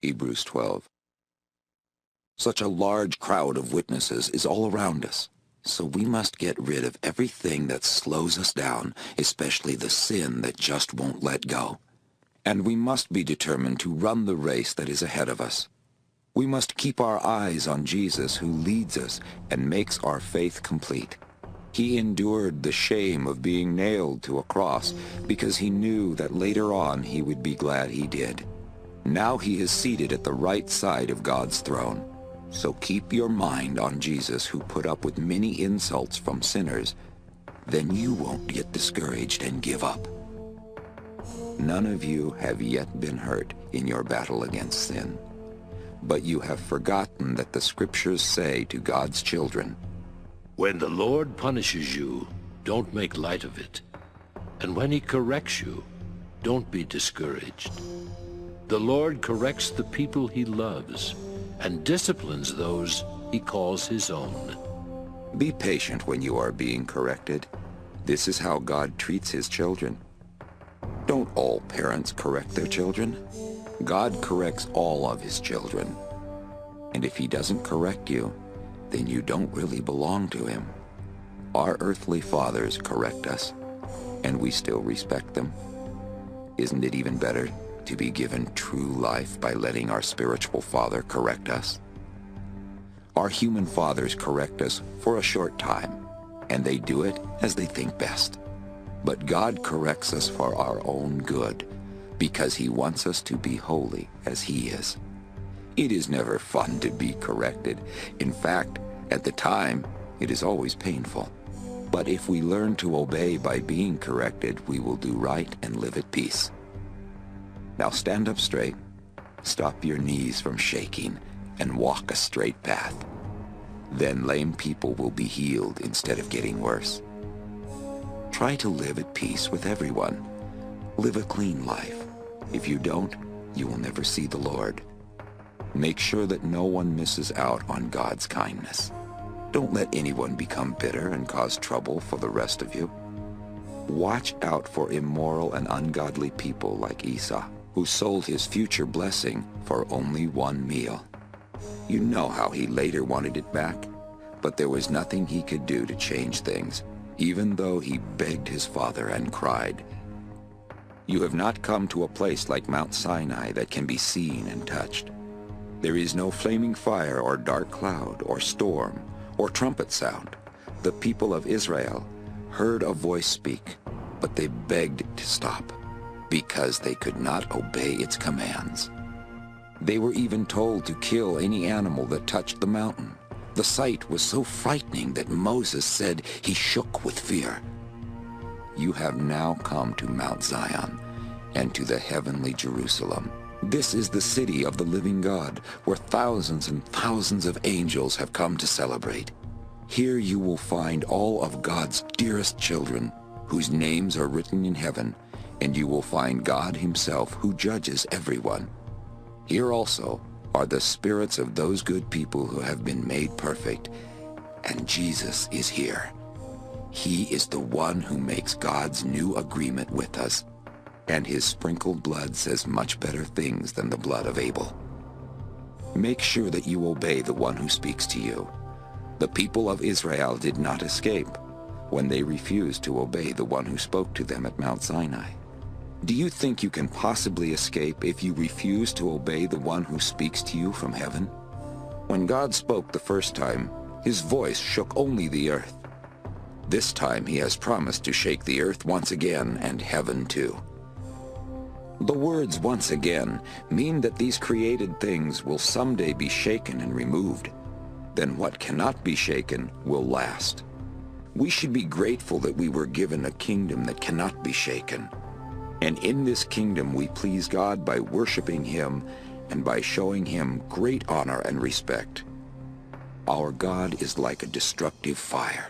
Hebrews 12. Such a large crowd of witnesses is all around us, so we must get rid of everything that slows us down, especially the sin that just won't let go. And we must be determined to run the race that is ahead of us. We must keep our eyes on Jesus, who leads us and makes our faith complete. He endured the shame of being nailed to a cross because he knew that later on he would be glad he did. Now he is seated at the right side of God's throne. So keep your mind on Jesus, who put up with many insults from sinners. Then you won't get discouraged and give up. None of you have yet been hurt in your battle against sin. But you have forgotten that the Scriptures say to God's children, "When the Lord punishes you, don't make light of it. And when he corrects you, don't be discouraged. The Lord corrects the people he loves and disciplines those he calls his own." Be patient when you are being corrected. This is how God treats his children. Don't all parents correct their children? God corrects all of his children. And if he doesn't correct you, then you don't really belong to him. Our earthly fathers correct us, and we still respect them. Isn't it even better to be given true life by letting our spiritual Father correct us? Our human fathers correct us for a short time, and they do it as they think best. But God corrects us for our own good, because he wants us to be holy as he is. It is never fun to be corrected. In fact, at the time, it is always painful. But if we learn to obey by being corrected, we will do right and live at peace. Now stand up straight, stop your knees from shaking, and walk a straight path. Then lame people will be healed instead of getting worse. Try to live at peace with everyone. Live a clean life. If you don't, you will never see the Lord. Make sure that no one misses out on God's kindness. Don't let anyone become bitter and cause trouble for the rest of you. Watch out for immoral and ungodly people like Esau, who sold his future blessing for only one meal. You know how he later wanted it back, but there was nothing he could do to change things, even though he begged his father and cried. You have not come to a place like Mount Sinai that can be seen and touched. There is no flaming fire or dark cloud or storm or trumpet sound. The people of Israel heard a voice speak, but they begged it to stop because they could not obey its commands. They were even told to kill any animal that touched the mountain. The sight was so frightening that Moses said he shook with fear. You have now come to Mount Zion and to the heavenly Jerusalem. This is the city of the living God, where thousands and thousands of angels have come to celebrate. Here you will find all of God's dearest children, whose names are written in heaven, and you will find God himself, who judges everyone. Here also are the spirits of those good people who have been made perfect, and Jesus is here. He is the one who makes God's new agreement with us, and his sprinkled blood says much better things than the blood of Abel. Make sure that you obey the one who speaks to you. The people of Israel did not escape when they refused to obey the one who spoke to them at Mount Sinai. Do you think you can possibly escape if you refuse to obey the one who speaks to you from heaven? When God spoke the first time, his voice shook only the earth. This time he has promised to shake the earth once again, and heaven too. The words "once again" mean that these created things will someday be shaken and removed. Then what cannot be shaken will last. We should be grateful that we were given a kingdom that cannot be shaken. And in this kingdom we please God by worshiping him and by showing him great honor and respect. Our God is like a destructive fire.